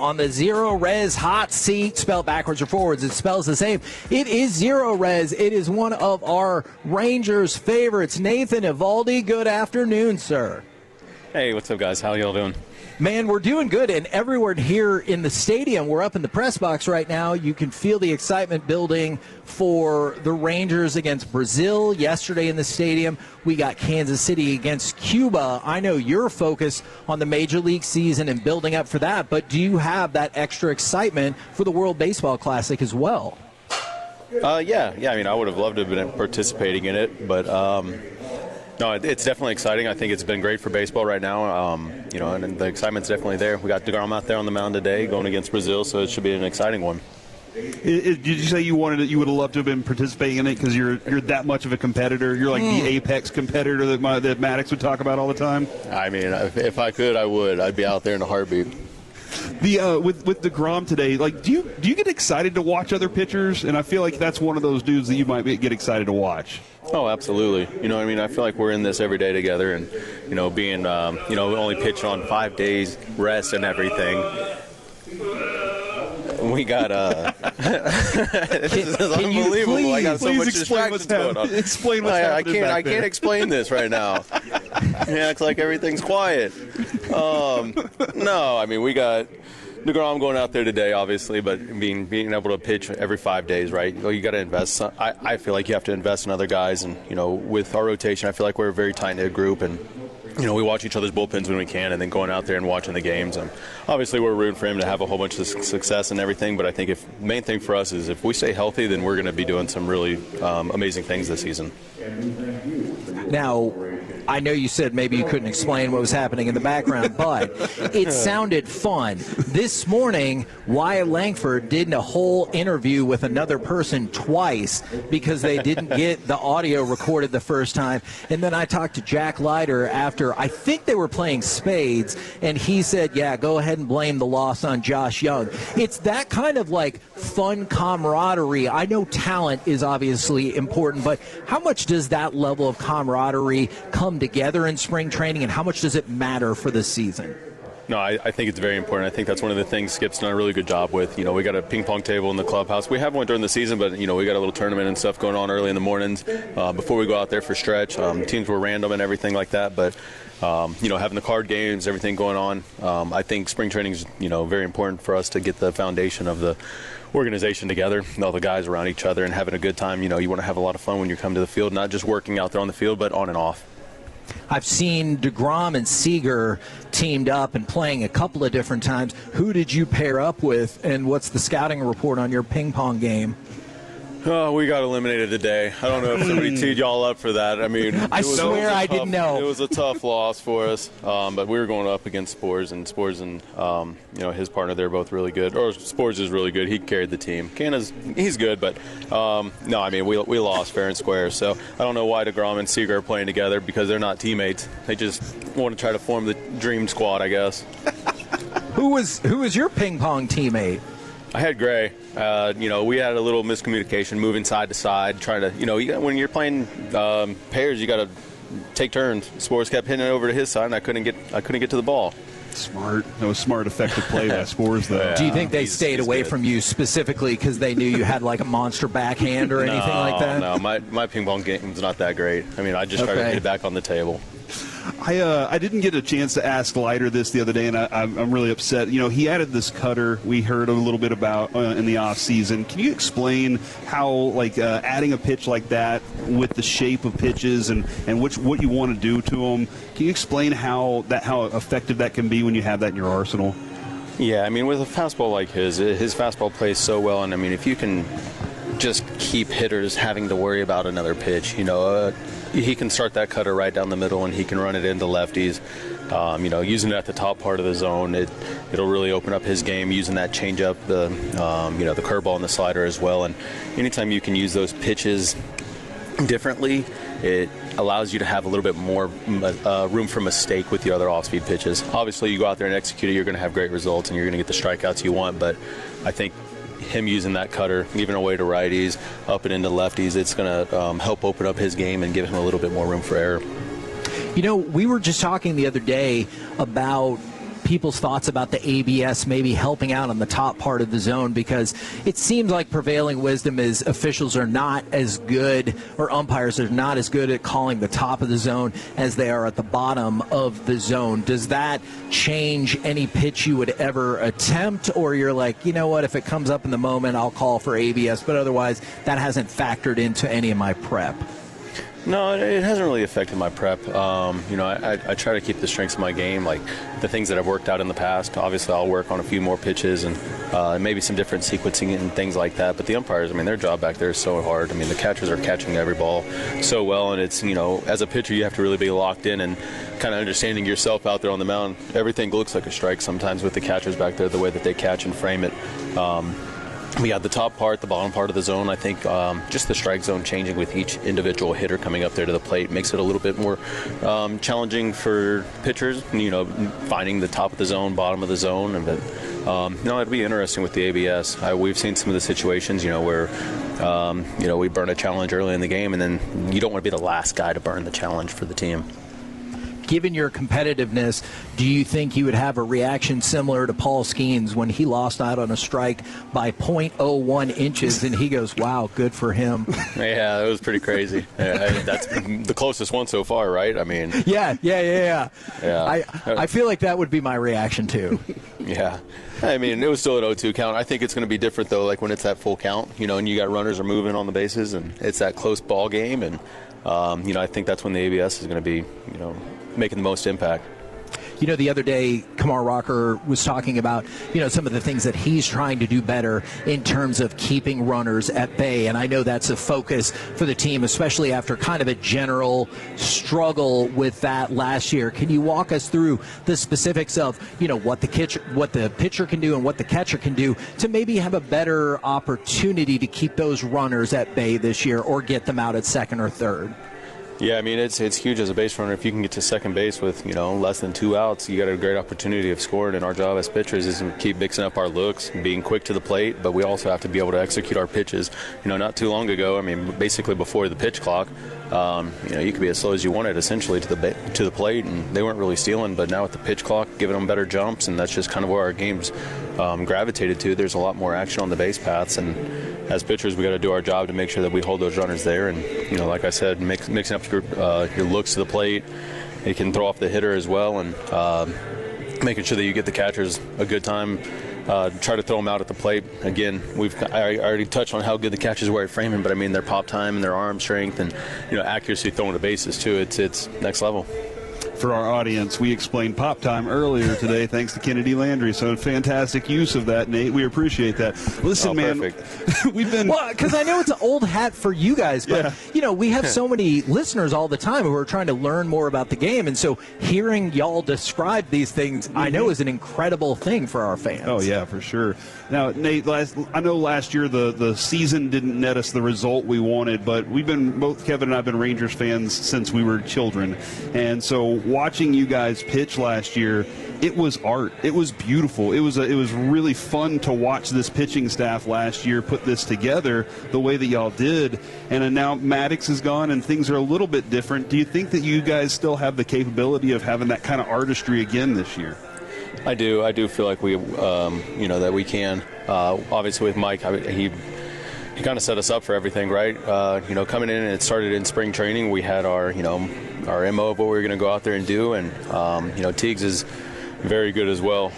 on the Zero Res Hot Seat, spelled backwards or forwards. It spells the same. It is Zero Res. It is one of our Rangers' favorites. Nathan Eovaldi, good afternoon, sir. Hey, what's up, guys? How y'all doing? Man, we're doing good, and everyone here in the stadium, we're up in the press box right now. You can feel the excitement building for the Rangers against Brazil yesterday in the stadium. We got Kansas City against Cuba. I know you're focused on the Major League season and building up for that, but do you have that extra excitement for the World Baseball Classic as well? Yeah. I mean, I would have loved to have been participating in it, but no, it's definitely exciting. I think it's been great for baseball right now. And the excitement's definitely there. We got DeGrom out there on the mound today going against Brazil, so it should be an exciting one. Did you say you would have loved to have been participating in it because you're that much of a competitor? You're like the apex competitor that Maddox would talk about all the time? I mean, if I could, I would. I'd be out there in a heartbeat. With DeGrom today, like, do you get excited to watch other pitchers? And I feel like that's one of those dudes that you might get excited to watch. Oh, absolutely. You know what I mean? I feel like we're in this every day together, and being we only pitch on 5 days rest and everything. We got this is unbelievable. I got so much distractions going on. Explain what's happening. I can't explain this right now. It acts like everything's quiet. No, I mean, we got DeGrom going out there today, obviously, but being able to pitch every 5 days, right? You got to invest. I feel like you have to invest in other guys, and with our rotation, I feel like we're a very tight-knit group, and we watch each other's bullpens when we can, and then going out there and watching the games. And obviously, we're rooting for him to have a whole bunch of success and everything. But I think the main thing for us is if we stay healthy, then we're going to be doing some really amazing things this season. Now, I know you said maybe you couldn't explain what was happening in the background, but it sounded fun. This morning, Wyatt Langford did a whole interview with another person twice because they didn't get the audio recorded the first time. And then I talked to Jack Leiter after, I think they were playing spades, and he said, yeah, go ahead and blame the loss on Josh Young. It's that kind of like fun camaraderie. I know talent is obviously important, but how much does that level of camaraderie come together in spring training, and how much does it matter for the season? No, I think it's very important. I think that's one of the things Skip's done a really good job with. We got a ping pong table in the clubhouse. We have one during the season, but we got a little tournament and stuff going on early in the mornings before we go out there for stretch. Teams were random and everything like that, but having the card games, everything going on. I think spring training is very important for us to get the foundation of the organization together, all the guys around each other, and having a good time. You want to have a lot of fun when you come to the field, not just working out there on the field, but on and off. I've seen DeGrom and Seager teamed up and playing a couple of different times. Who did you pair up with, and what's the scouting report on your ping pong game? Oh, we got eliminated today. I don't know if somebody teed y'all up for that. I mean, I swear I didn't know. It was a tough loss for us, but we were going up against Spores and his partner. They're both really good. Or Spores is really good. He carried the team. He's good, but no, I mean, we lost fair and square. So I don't know why DeGrom and Seager are playing together, because they're not teammates. They just want to try to form the dream squad, I guess. Who was your ping pong teammate? I had Gray. We had a little miscommunication, moving side to side, trying to, when you're playing pairs, you got to take turns. Spores kept hitting it over to his side, and I couldn't get to the ball. Smart. That was smart, effective play by Spores, though. Yeah. Do you think they stayed away from you specifically because they knew you had like a monster backhand or anything like that? No, my ping pong game's not that great. I mean, I just try to hit it back on the table. I didn't get a chance to ask Leiter this the other day, and I'm really upset. He added this cutter we heard a little bit about in the off season. Can you explain how adding a pitch like that with the shape of pitches and what you want to do to them? Can you explain how effective that can be when you have that in your arsenal? Yeah, I mean, with a fastball like his fastball plays so well, and I mean, if you can just keep hitters having to worry about another pitch, he can start that cutter right down the middle, and he can run it into lefties. Using it at the top part of the zone, it'll really open up his game. Using that changeup, the curveball and the slider as well. And anytime you can use those pitches differently, it allows you to have a little bit more room for mistake with the other off-speed pitches. Obviously, you go out there and execute it, you're going to have great results, and you're going to get the strikeouts you want. But I think him using that cutter, giving away to righties, up and into lefties, it's going to help open up his game and give him a little bit more room for error. We were just talking the other day about people's thoughts about the ABS maybe helping out on the top part of the zone, because it seems like prevailing wisdom is officials are not as good, or umpires are not as good at calling the top of the zone as they are at the bottom of the zone. Does that change any pitch you would ever attempt, or you're like, you know what, if it comes up in the moment, I'll call for ABS, but otherwise that hasn't factored into any of my prep? No, it hasn't really affected my prep. I try to keep the strengths of my game, like the things that I've worked out in the past. Obviously, I'll work on a few more pitches and maybe some different sequencing and things like that. But the umpires, I mean, their job back there is so hard. I mean, the catchers are catching every ball so well, and it's, as a pitcher, you have to really be locked in and kind of understanding yourself out there on the mound. Everything looks like a strike sometimes with the catchers back there, the way that they catch and frame it. We got the top part, the bottom part of the zone. I think just the strike zone changing with each individual hitter coming up there to the plate makes it a little bit more challenging for pitchers, finding the top of the zone, bottom of the zone. But it'll be interesting with the ABS. We've seen some of the situations, where we burn a challenge early in the game, and then you don't want to be the last guy to burn the challenge for the team. Given your competitiveness, do you think you would have a reaction similar to Paul Skeens when he lost out on a strike by 0.01 inches and he goes, wow, good for him? Yeah, that was pretty crazy. That's the closest one so far, right? I mean. Yeah. I feel like that would be my reaction too. Yeah. I mean, it was still an 0-2 count. I think it's going to be different, though, like when it's that full count, and you got runners are moving on the bases and it's that close ball game. And, I think that's when the ABS is going to be, making the most impact. The other day, Kamar Rocker was talking about, some of the things that he's trying to do better in terms of keeping runners at bay. And I know that's a focus for the team, especially after kind of a general struggle with that last year. Can you walk us through the specifics of, what the pitcher can do and what the catcher can do to maybe have a better opportunity to keep those runners at bay this year or get them out at second or third? Yeah, I mean, it's huge as a base runner. If you can get to second base with, less than 2 outs, you got a great opportunity of scoring. And our job as pitchers is to keep mixing up our looks, being quick to the plate, but we also have to be able to execute our pitches. Not too long ago, I mean, basically before the pitch clock, you could be as slow as you wanted, essentially, to the plate, and they weren't really stealing. But now with the pitch clock, giving them better jumps, and that's just kind of where our game's gravitated to. There's a lot more action on the base paths, and as pitchers, we got to do our job to make sure that we hold those runners there. And like I said, mixing up your looks to the plate, you can throw off the hitter as well, and making sure that you get the catchers a good time. Try to throw them out at the plate. Again, I already touched on how good the catchers were at framing, but I mean their pop time and their arm strength and accuracy throwing the bases too. It's next level. For our audience, we explained pop time earlier today thanks to Kennedy Landry, so fantastic use of that, Nate. We appreciate that. Listen, man, we've been... Well, because I know it's an old hat for you guys, but, we have so many listeners all the time who are trying to learn more about the game, and so hearing y'all describe these things, I know is an incredible thing for our fans. Oh, yeah, for sure. Now, Nate, I know last year the season didn't net us the result we wanted, but both Kevin and I have been Rangers fans since we were children, and so watching you guys pitch last year, it was art. It was beautiful. It was really fun to watch this pitching staff last year put this together the way that y'all did. And now Maddox is gone and things are a little bit different. Do you think that you guys still have the capability of having that kind of artistry again this year? I do. I do feel like we, that we can. Obviously with Mike, he kind of set us up for everything, right? Coming in, and it started in spring training. We had our MO of what we were going to go out there and do, and Teagues is very good as well.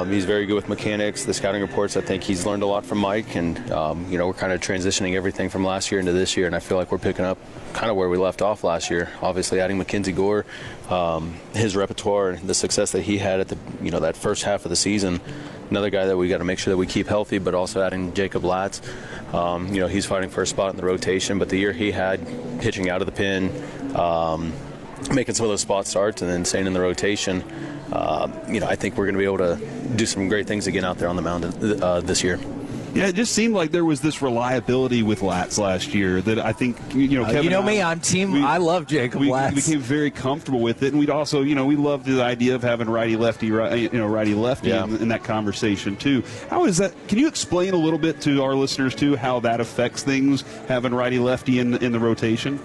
He's very good with mechanics, the scouting reports. I think he's learned a lot from Mike, and we're kind of transitioning everything from last year into this year, and I feel like we're picking up kind of where we left off last year. Obviously, adding Mackenzie Gore, his repertoire, the success that he had at that first half of the season. Another guy that we got to make sure that we keep healthy, but also adding Jacob Latz. He's fighting for a spot in the rotation, but the year he had pitching out of the pen, making some of those spot starts and then staying in the rotation, I think we're going to be able to do some great things again out there on the mound this year. Yeah, it just seemed like there was this reliability with Latz last year that I think, Kevin, I love Jacob Latz. We became very comfortable with it, and we'd also, we loved the idea of having righty-lefty, righty-lefty in that conversation too. How is that? Can you explain a little bit to our listeners too how that affects things, having righty-lefty in the rotation?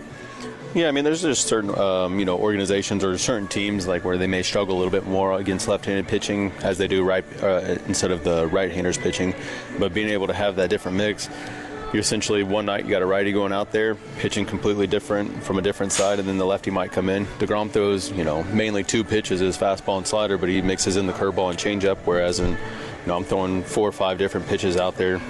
Yeah, I mean, there's just certain, organizations or certain teams like where they may struggle a little bit more against left-handed pitching as they do right instead of the right-handers pitching. But being able to have that different mix, you essentially one night you got a righty going out there pitching completely different from a different side, and then the lefty might come in. DeGrom throws, mainly 2 pitches, his fastball and slider, but he mixes in the curveball and changeup. Whereas I'm throwing 4 or 5 different pitches out there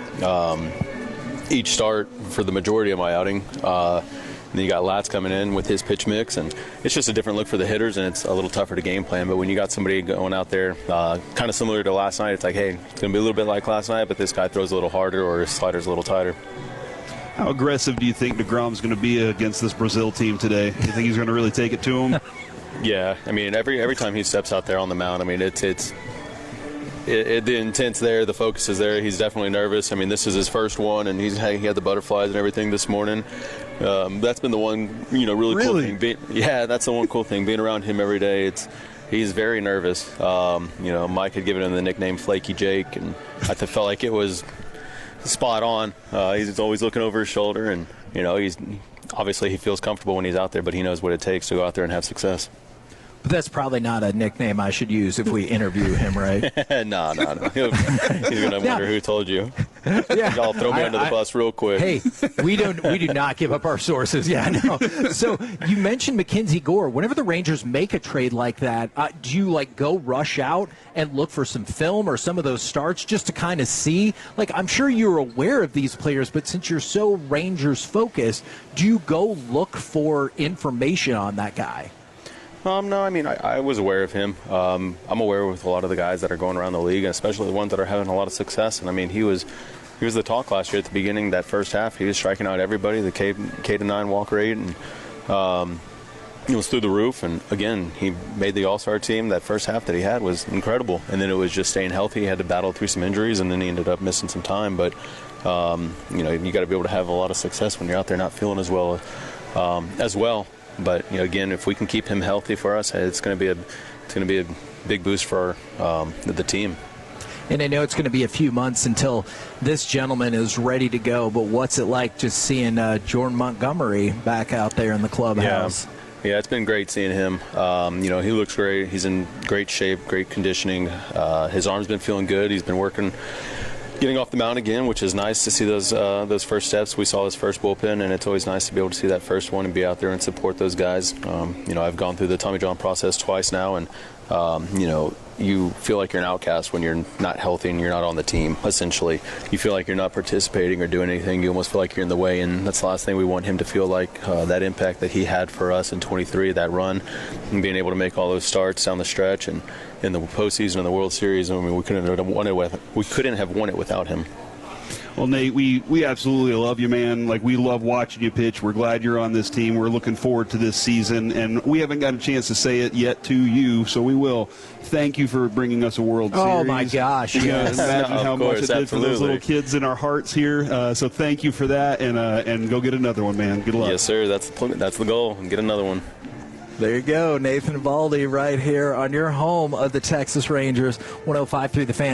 each start for the majority of my outing. And then you got Latz coming in with his pitch mix, and it's just a different look for the hitters, and it's a little tougher to game plan. But when you got somebody going out there kind of similar to last night, it's like, hey, it's going to be a little bit like last night, but this guy throws a little harder or his slider's a little tighter. How aggressive do you think DeGrom's going to be against this Brazil team today? Do you think he's going to really take it to him? Yeah, I mean, every time he steps out there on the mound, I mean, the intent's there, the focus is there. He's definitely nervous. I mean, this is his first one, and he had the butterflies and everything this morning. That's been the one, really cool thing. That's the one cool thing. Being around him every day, he's very nervous. Mike had given him the nickname Flaky Jake, and I felt like it was spot on. He's always looking over his shoulder, and he's obviously he feels comfortable when he's out there, but he knows what it takes to go out there and have success. But that's probably not a nickname I should use if we interview him, right? No. He's going to wonder who told you. Yeah. Y'all throw me under the bus real quick. Hey, we do not give up our sources. Yeah, no. So you mentioned Mackenzie Gore. Whenever the Rangers make a trade like that, do you go rush out and look for some film or some of those starts just to kind of see? I'm sure you're aware of these players, but since you're so Rangers focused, do you go look for information on that guy? No, I mean, I was aware of him. I'm aware with a lot of the guys that are going around the league, and especially the ones that are having a lot of success. And I mean, he was the talk last year at the beginning, that first half. He was striking out everybody, the K-9 walk rate, and it was through the roof. And again, he made the All-Star team. That first half that he had was incredible. And then it was just staying healthy. He had to battle through some injuries, and then he ended up missing some time. But you got to be able to have a lot of success when you're out there not feeling as well. But again, if we can keep him healthy for us, it's going to be a big boost for the team. And I know it's going to be a few months until this gentleman is ready to go. But what's it like just seeing Jordan Montgomery back out there in the clubhouse? Yeah, it's been great seeing him. He looks great. He's in great shape, great conditioning. His arm's been feeling good. He's been getting off the mound again, which is nice to see those first steps. We saw his first bullpen, and it's always nice to be able to see that first one and be out there and support those guys. I've gone through the Tommy John process twice now, and you feel like you're an outcast when you're not healthy and you're not on the team. Essentially, you feel like you're not participating or doing anything. You almost feel like you're in the way, and that's the last thing we want him to feel like. That impact that he had for us in 23, that run, and being able to make all those starts down the stretch and in the postseason and the World Series. I mean, we couldn't have won it without him. Well, Nate, we absolutely love you, man. We love watching you pitch. We're glad you're on this team. We're looking forward to this season, and we haven't got a chance to say it yet to you, so we will. Thank you for bringing us a World Series. Oh, my gosh. Yes. Imagine how much it did for those little kids in our hearts here. So thank you for that, and go get another one, man. Good luck. Yes, sir. That's the goal, and get another one. There you go. Nathan Eovaldi right here on your home of the Texas Rangers, 105.3 The Fan.